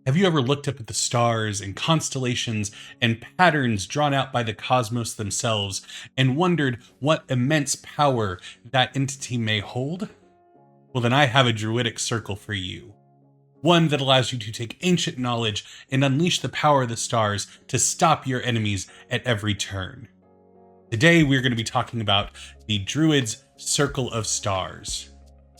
Have you ever looked up at the stars and constellations and patterns drawn out by the cosmos themselves and wondered what immense power that entity may hold? Well, then I have a Druidic circle for you. One that allows you to take ancient knowledge and unleash the power of the stars to stop your enemies at every turn. Today, we're going to be talking about the Druid's Circle of Stars.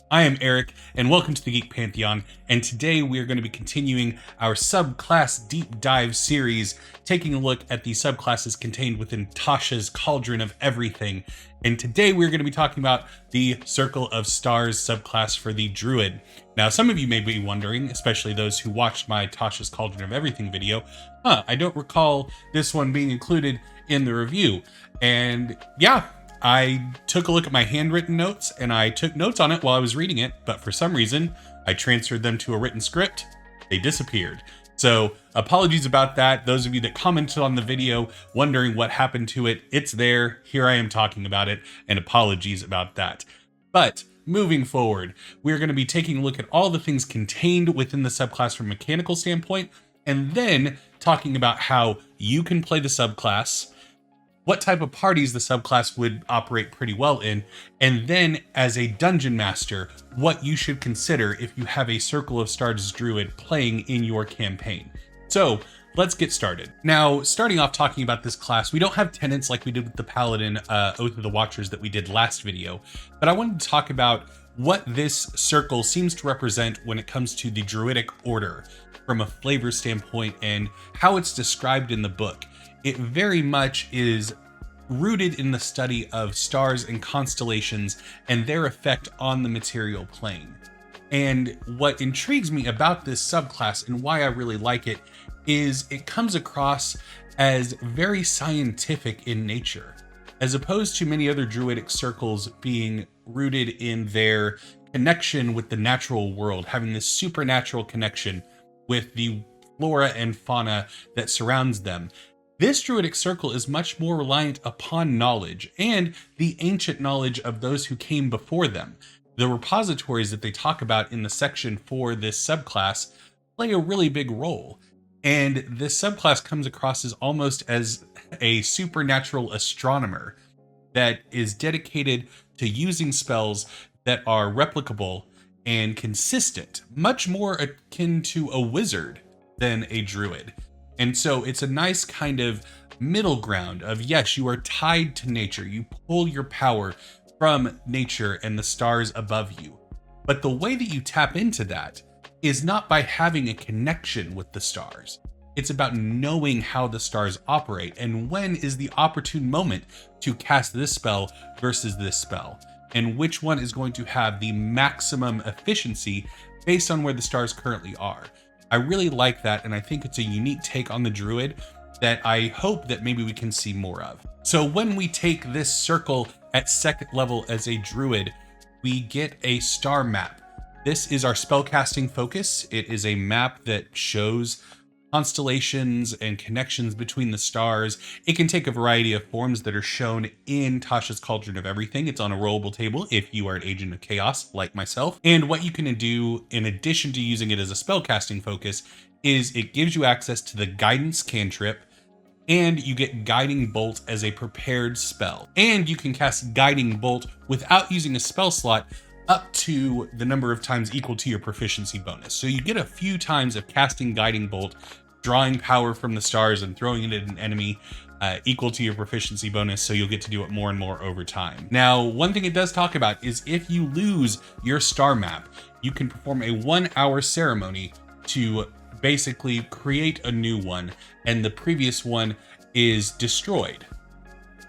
I am Eric, and welcome to the Geek Pantheon, and today we are going to be continuing our subclass deep dive series, taking a look at the subclasses contained within Tasha's Cauldron of Everything. And today we're going to be talking about the Circle of Stars subclass for the Druid. Now, some of you may be wondering, especially those who watched my Tasha's Cauldron of Everything video, I don't recall this one being included in the review. And yeah, I took a look at my handwritten notes and I took notes on it while I was reading it, but for some reason I transferred them to a written script. They disappeared. So apologies about that. Those of you that commented on the video wondering what happened to it, it's there. Here I am talking about it, and apologies about that. But moving forward, we're going to be taking a look at all the things contained within the subclass from a mechanical standpoint, and then talking about how you can play the subclass, what type of parties the subclass would operate pretty well in, and then as a dungeon master, what you should consider if you have a Circle of Stars Druid playing in your campaign. So let's get started. Now, starting off talking about this class, we don't have tenets like we did with the Paladin Oath of the Watchers that we did last video, but I wanted to talk about what this circle seems to represent when it comes to the Druidic Order from a flavor standpoint and how it's described in the book. It very much is rooted in the study of stars and constellations and their effect on the material plane. And what intrigues me about this subclass and why I really like it is it comes across as very scientific in nature, as opposed to many other Druidic circles being rooted in their connection with the natural world, having this supernatural connection with the flora and fauna that surrounds them. This Druidic circle is much more reliant upon knowledge and the ancient knowledge of those who came before them. The repositories that they talk about in the section for this subclass play a really big role. And this subclass comes across as almost as a supernatural astronomer that is dedicated to using spells that are replicable and consistent, much more akin to a wizard than a druid. And so it's a nice kind of middle ground of, yes, you are tied to nature. You pull your power from nature and the stars above you. But the way that you tap into that is not by having a connection with the stars. It's about knowing how the stars operate and when is the opportune moment to cast this spell versus this spell, and which one is going to have the maximum efficiency based on where the stars currently are. I really like that, and I think it's a unique take on the Druid that I hope that maybe we can see more of. So when we take this circle at second level as a Druid, we get a star map. This is our spellcasting focus. It is a map that shows constellations and connections between the stars. It can take a variety of forms that are shown in Tasha's Cauldron of Everything. It's on a rollable table if you are an agent of chaos like myself. And what you can do in addition to using it as a spellcasting focus is it gives you access to the guidance cantrip, and you get Guiding Bolt as a prepared spell. And you can cast Guiding Bolt without using a spell slot up to the number of times equal to your proficiency bonus. So you get a few times of casting Guiding Bolt, drawing power from the stars and throwing it at an enemy equal to your proficiency bonus, so you'll get to do it more and more over time. Now, one thing it does talk about is if you lose your star map, you can perform a 1-hour ceremony to basically create a new one, and the previous one is destroyed.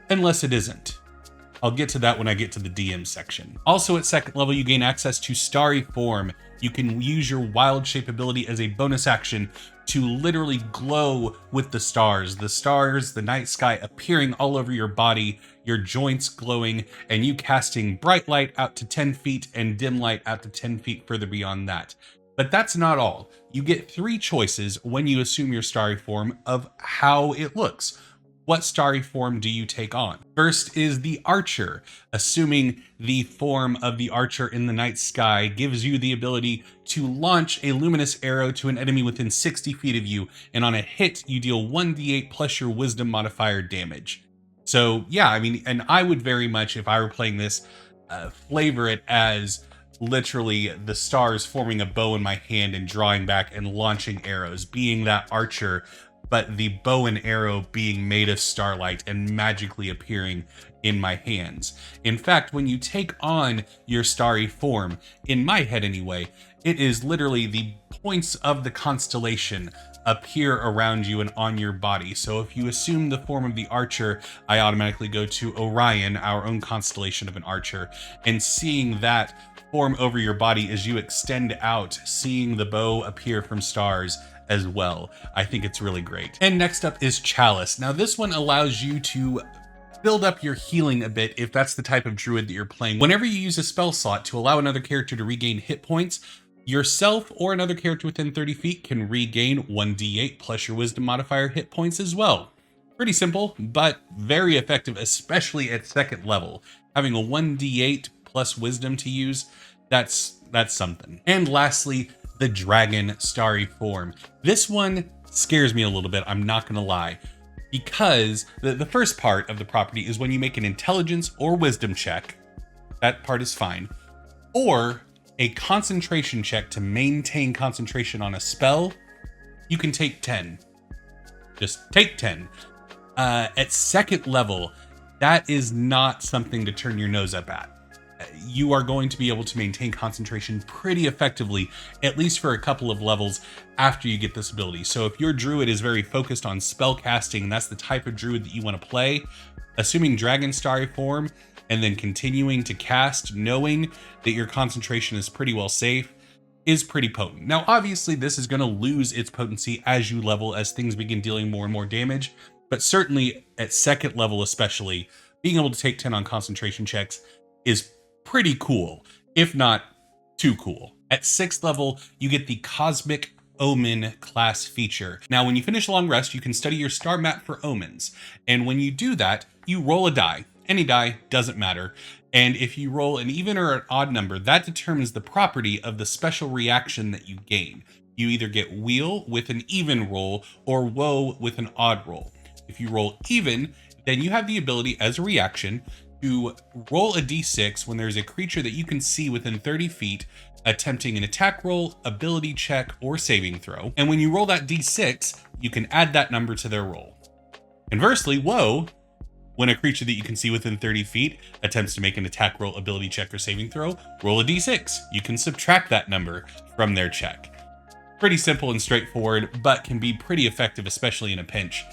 Unless it isn't. I'll get to that when I get to the DM section. Also at second level, you gain access to Starry form. You can use your wild shape ability as a bonus action to literally glow with the stars, the night sky appearing all over your body, your joints glowing, and you casting bright light out to 10 feet and dim light out to 10 feet further beyond that. But that's not all. You get 3 choices when you assume your Starry form of how it looks. what starry form do you take on? First is the Archer. Assuming the form of the Archer in the night sky gives you the ability to launch a luminous arrow to an enemy within 60 feet of you, and on a hit, you deal 1d8 plus your wisdom modifier damage. So yeah, I mean, and I would very much, if I were playing this, flavor it as literally the stars forming a bow in my hand and drawing back and launching arrows, being that Archer, but the bow and arrow being made of starlight and magically appearing in my hands. In fact, when you take on your starry form, in my head anyway, it is literally the points of the constellation appear around you and on your body. So if you assume the form of the Archer, I automatically go to Orion, our own constellation of an Archer, and seeing that form over your body as you extend out, seeing the bow appear from stars as well. I think it's really great. And next up is Chalice. Now this one allows you to build up your healing a bit if that's the type of druid that you're playing. Whenever you use a spell slot to allow another character to regain hit points, yourself or another character within 30 feet can regain 1d8 plus your wisdom modifier hit points as well. Pretty simple, but very effective, especially at second level. Having a 1d8 plus wisdom to use, that's something. And lastly, the Dragon Starry form. This one scares me a little bit, I'm not gonna lie, because the first part of the property is when you make an intelligence or wisdom check, that part is fine, or a concentration check to maintain concentration on a spell, you can take 10. Just take 10. At second level, that is not something to turn your nose up at. You are going to be able to maintain concentration pretty effectively, at least for a couple of levels after you get this ability. So if your druid is very focused on spell casting, that's the type of druid that you want to play, assuming Dragon Starry form, and then continuing to cast, knowing that your concentration is pretty well safe, is pretty potent. Now, obviously, this is going to lose its potency as you level, as things begin dealing more and more damage, but certainly at second level especially, being able to take 10 on concentration checks is pretty cool, if not too cool. At 6th level, you get the Cosmic Omen class feature. Now, when you finish a long rest, you can study your star map for omens. And when you do that, you roll a die. Any die, doesn't matter. And if you roll an even or an odd number, that determines the property of the special reaction that you gain. You either get wheel with an even roll or woe with an odd roll. If you roll even, then you have the ability as a reaction to roll a d6 when there's a creature that you can see within 30 feet attempting an attack roll, ability check, or saving throw. And when you roll that d6, you can add that number to their roll. Conversely, woe, when a creature that you can see within 30 feet attempts to make an attack roll, ability check, or saving throw, roll a d6. You can subtract that number from their check. Pretty simple and straightforward, but can be pretty effective, especially in a pinch.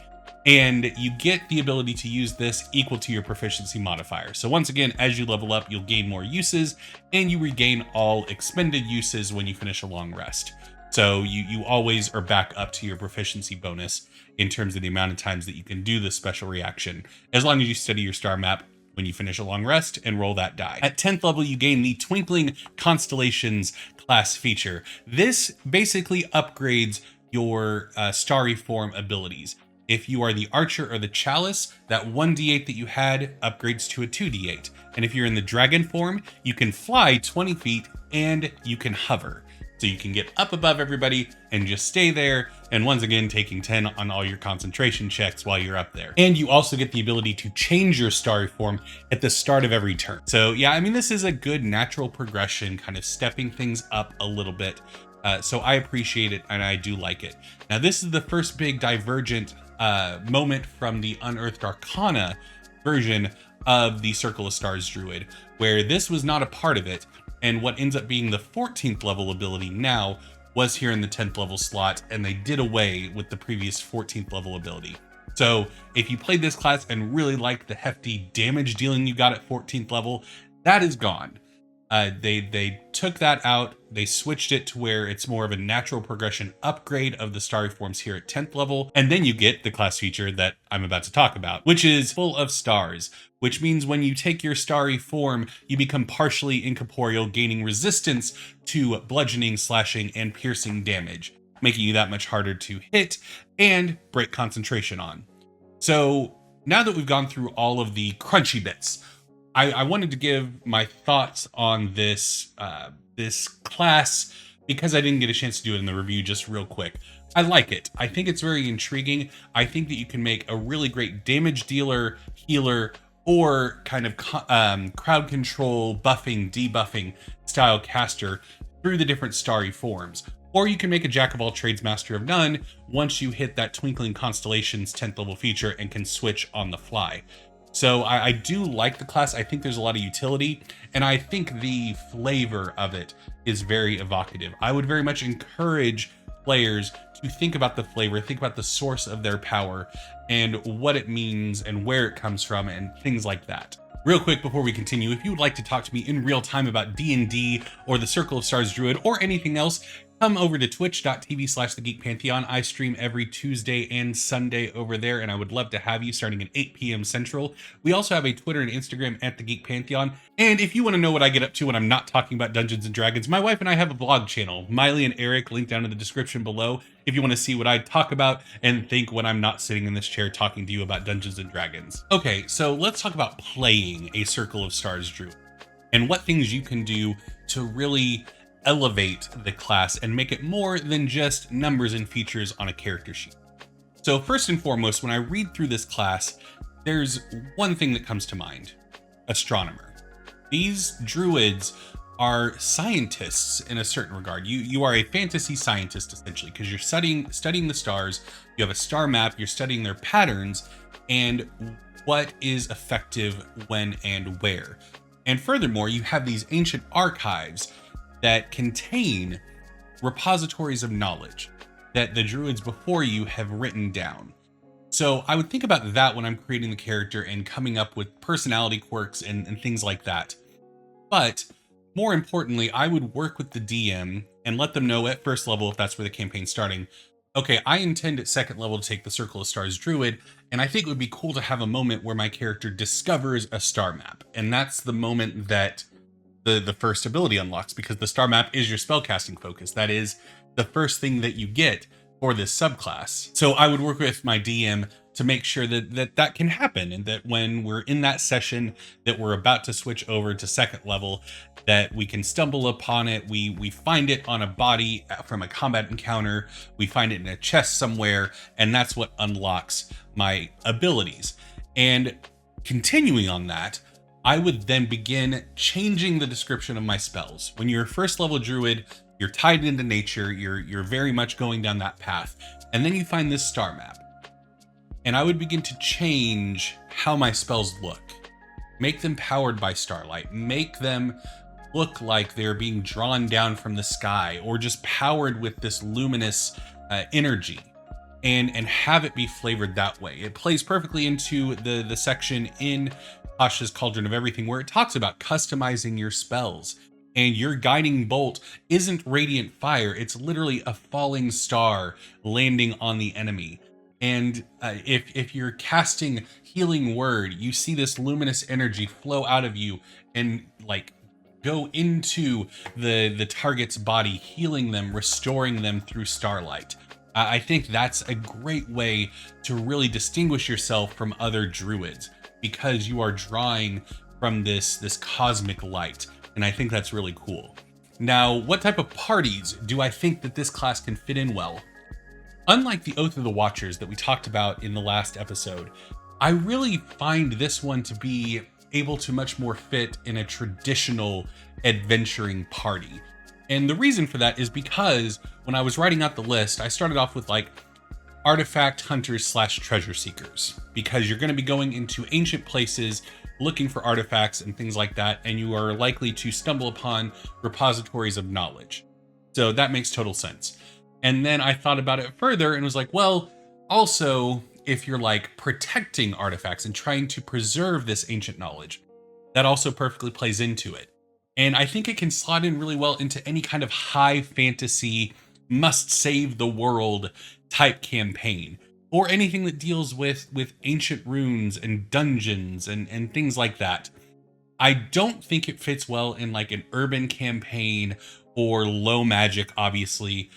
And you get the ability to use this equal to your proficiency modifier. So once again, as you level up, you'll gain more uses, and you regain all expended uses when you finish a long rest. So you always are back up to your proficiency bonus in terms of the amount of times that you can do this special reaction, as long as you study your star map when you finish a long rest and roll that die. At 10th level, you gain the Twinkling Constellations class feature. This basically upgrades your starry form abilities. If you are the Archer or the Chalice, that 1d8 that you had upgrades to a 2d8. And if you're in the Dragon form, you can fly 20 feet and you can hover. So you can get up above everybody and just stay there. And once again, taking 10 on all your concentration checks while you're up there. And you also get the ability to change your starry form at the start of every turn. So yeah, I mean, this is a good natural progression, kind of stepping things up a little bit. So I appreciate it and I do like it. Now, this is the first big divergent moment from the Unearthed Arcana version of the Circle of Stars Druid, where this was not a part of it, and what ends up being the 14th level ability now was here in the 10th level slot, and they did away with the previous 14th level ability. So if you played this class and really liked the hefty damage dealing you got at 14th level, that is gone. They took that out, they switched it to where it's more of a natural progression upgrade of the starry forms here at 10th level, and then you get the class feature that I'm about to talk about, which is Full of Stars, which means when you take your starry form, you become partially incorporeal, gaining resistance to bludgeoning, slashing, and piercing damage, making you that much harder to hit and break concentration on. So now that we've gone through all of the crunchy bits, I wanted to give my thoughts on this class because I didn't get a chance to do it in the review. Just real quick, I like it. I think it's very intriguing. I think that you can make a really great damage dealer, healer, or kind of crowd control, buffing, debuffing style caster through the different Starry forms. Or you can make a jack of all trades, master of none once you hit that Twinkling Constellations 10th level feature and can switch on the fly. So I do like the class. I think there's a lot of utility, and I think the flavor of it is very evocative. I would very much encourage players to think about the flavor, think about the source of their power and what it means and where it comes from and things like that. Real quick before we continue, if you would like to talk to me in real time about D&D or the Circle of Stars Druid or anything else, come over to twitch.tv/thegeekpantheon. I stream every Tuesday and Sunday over there, and I would love to have you starting at 8 p.m. Central. We also have a Twitter and Instagram at The Geek Pantheon. And if you want to know what I get up to when I'm not talking about Dungeons & Dragons, my wife and I have a vlog channel, Miley and Eric, linked down in the description below, if you want to see what I talk about and think when I'm not sitting in this chair talking to you about Dungeons & Dragons. Okay, so let's talk about playing a Circle of Stars Druid and what things you can do to really elevate the class and make it more than just numbers and features on a character sheet. So first and foremost, when I read through this class, there's one thing that comes to mind: Astronomer. These druids are scientists in a certain regard. You are a fantasy scientist essentially, because you're studying the stars, you have a star map, you're studying their patterns and what is effective when and where. And furthermore, you have these ancient archives that contain repositories of knowledge that the druids before you have written down. So I would think about that when I'm creating the character and coming up with personality quirks and things like that. But more importantly, I would work with the DM and let them know at first level, if that's where the campaign's starting, okay, I intend at second level to take the Circle of Stars Druid, and I think it would be cool to have a moment where my character discovers a star map. And that's the moment that the first ability unlocks, because the star map is your spellcasting focus. That is the first thing that you get for this subclass. So I would work with my DM to make sure that can happen, and that when we're in that session that we're about to switch over to second level, that we can stumble upon it. We find it on a body from a combat encounter, we find it in a chest somewhere, and that's what unlocks my abilities. And continuing on that, I would then begin changing the description of my spells. When you're a first level druid, you're tied into nature, you're very much going down that path. And then you find this star map. And I would begin to change how my spells look. Make them powered by starlight. Make them look like they're being drawn down from the sky, or just powered with this luminous energy. And have it be flavored that way. It plays perfectly into the section in Tasha's Cauldron of Everything, where it talks about customizing your spells. And your guiding bolt isn't radiant fire, it's literally a falling star landing on the enemy. And if you're casting Healing Word, you see this luminous energy flow out of you and like go into the target's body, healing them, restoring them through starlight. I think that's a great way to really distinguish yourself from other druids, because you are drawing from this cosmic light. And I think that's really cool. Now, what type of parties do I think that this class can fit in well? Unlike the Oath of the Watchers that we talked about in the last episode, I really find this one to be able to much more fit in a traditional adventuring party. And the reason for that is because when I was writing out the list, I started off with like artifact hunters / treasure seekers, because you're going to be going into ancient places looking for artifacts and things like that, and you are likely to stumble upon repositories of knowledge. So that makes total sense. And then I thought about it further and was like, well, also, if you're like protecting artifacts and trying to preserve this ancient knowledge, that also perfectly plays into it. And I think it can slot in really well into any kind of high fantasy, must save the world type campaign, or anything that deals with ancient runes and dungeons and things like that. I don't think it fits well in like an urban campaign or low magic, obviously.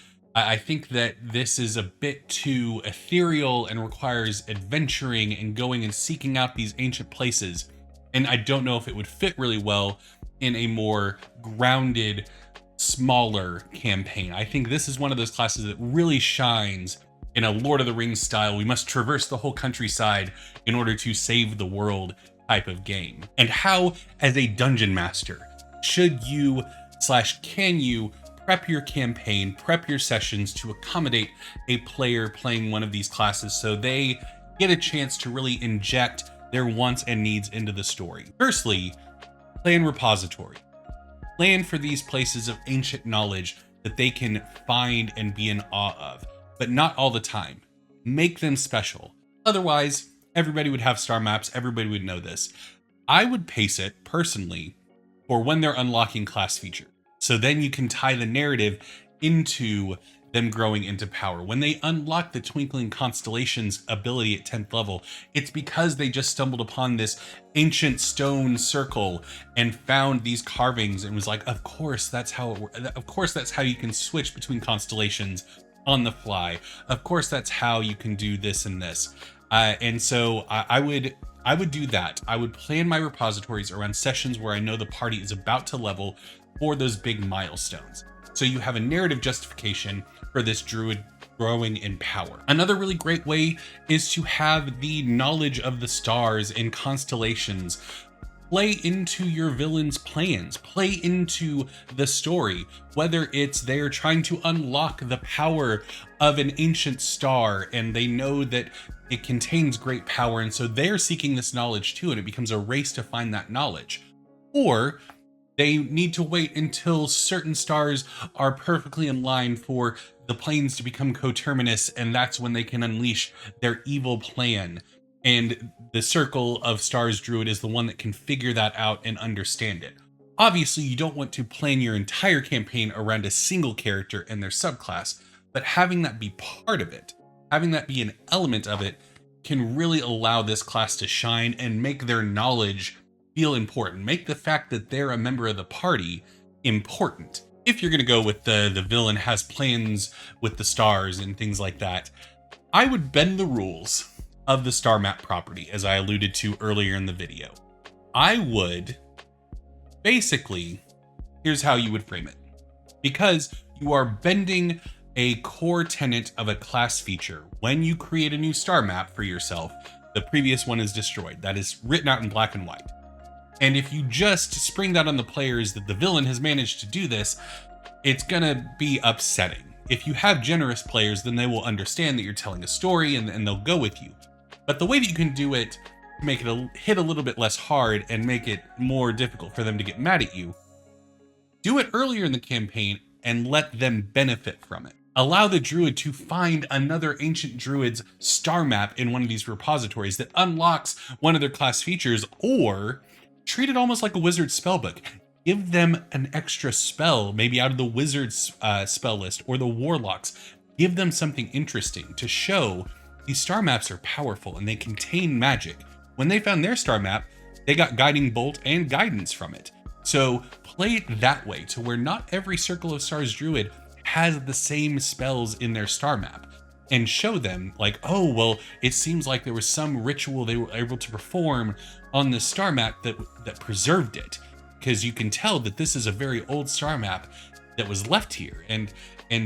I think that this is a bit too ethereal and requires adventuring and going and seeking out these ancient places. And I don't know if it would fit really well in a more grounded, smaller campaign. I think this is one of those classes that really shines in a Lord of the Rings style, we must traverse the whole countryside in order to save the world type of game. And how, as a dungeon master, should you / can you prep your campaign, prep your sessions to accommodate a player playing one of these classes so they get a chance to really inject their wants and needs into the story? Firstly, plan repository. Plan for these places of ancient knowledge that they can find and be in awe of, but not all the time. Make them special. Otherwise, everybody would have star maps, everybody would know this. I would pace it, personally, for when they're unlocking class features. So then you can tie the narrative into them growing into power. When they unlock the Twinkling Constellations ability at 10th level, it's because they just stumbled upon this ancient stone circle and found these carvings and was like, of course that's how it works. Of course that's how you can switch between constellations on the fly. Of course that's how you can do this and this. And so I would do that. I would plan my repositories around sessions where I know the party is about to level for those big milestones. So you have a narrative justification for this druid growing in power. Another really great way is to have the knowledge of the stars and constellations play into your villain's plans, play into the story, whether it's they're trying to unlock the power of an ancient star and they know that it contains great power, and so they're seeking this knowledge too, and it becomes a race to find that knowledge. Or they need to wait until certain stars are perfectly in line for the planes to become coterminous, and that's when they can unleash their evil plan. And the Circle of Stars Druid is the one that can figure that out and understand it. Obviously, you don't want to plan your entire campaign around a single character and their subclass, but having that be part of it, having that be an element of it, can really allow this class to shine and make their knowledge feel important. Make the fact that they're a member of the party important. If you're going to go with the villain has plans with the stars and things like that, I would bend the rules of the star map property, as I alluded to earlier in the video. I would basically, here's how you would frame it. Because you are bending a core tenet of a class feature. When you create a new star map for yourself, the previous one is destroyed. That is written out in black and white. And if you just spring that on the players that the villain has managed to do this, it's gonna be upsetting. If you have generous players, then they will understand that you're telling a story and they'll go with you. But the way that you can do it to make it hit a little bit less hard and make it more difficult for them to get mad at you, do it earlier in the campaign and let them benefit from it. Allow the druid to find another ancient druid's star map in one of these repositories that unlocks one of their class features, or treat it almost like a wizard's spellbook. Give them an extra spell, maybe out of the wizard's spell list or the warlocks. Give them something interesting to show these star maps are powerful and they contain magic. When they found their star map, they got Guiding Bolt and guidance from it. So play it that way to where not every Circle of Stars Druid has the same spells in their star map, and show them like, oh, well, it seems like there was some ritual they were able to perform on the star map that preserved it. Because you can tell that this is a very old star map that was left here, and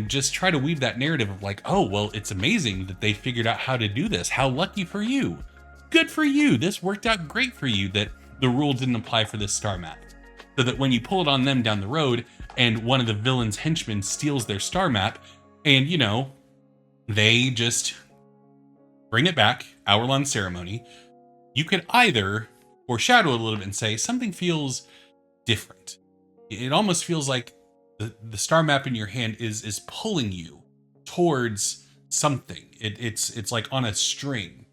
just try to weave that narrative of like, oh, well, it's amazing that they figured out how to do this. How lucky for you. Good for you. This worked out great for you that the rule didn't apply for this star map. So that when you pull it on them down the road and one of the villain's henchmen steals their star map and, you know, they just bring it back, hour-long ceremony, you could either foreshadow a little bit and say something feels different. It almost feels like the star map in your hand is pulling you towards something. It's like on a string,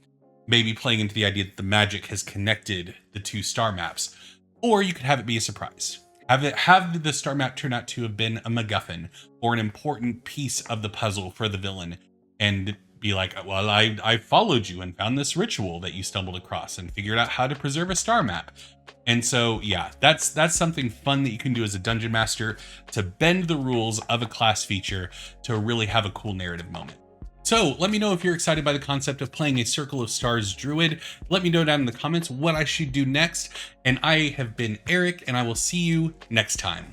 maybe playing into the idea that the magic has connected the two star maps. Or you could have it be a surprise. Have the star map turn out to have been a MacGuffin or an important piece of the puzzle for the villain, and be like, well, I followed you and found this ritual that you stumbled across and figured out how to preserve a star map. And so, yeah, that's something fun that you can do as a dungeon master to bend the rules of a class feature to really have a cool narrative moment. So let me know if you're excited by the concept of playing a Circle of Stars Druid. Let me know down in the comments what I should do next. And I have been Eric, and I will see you next time.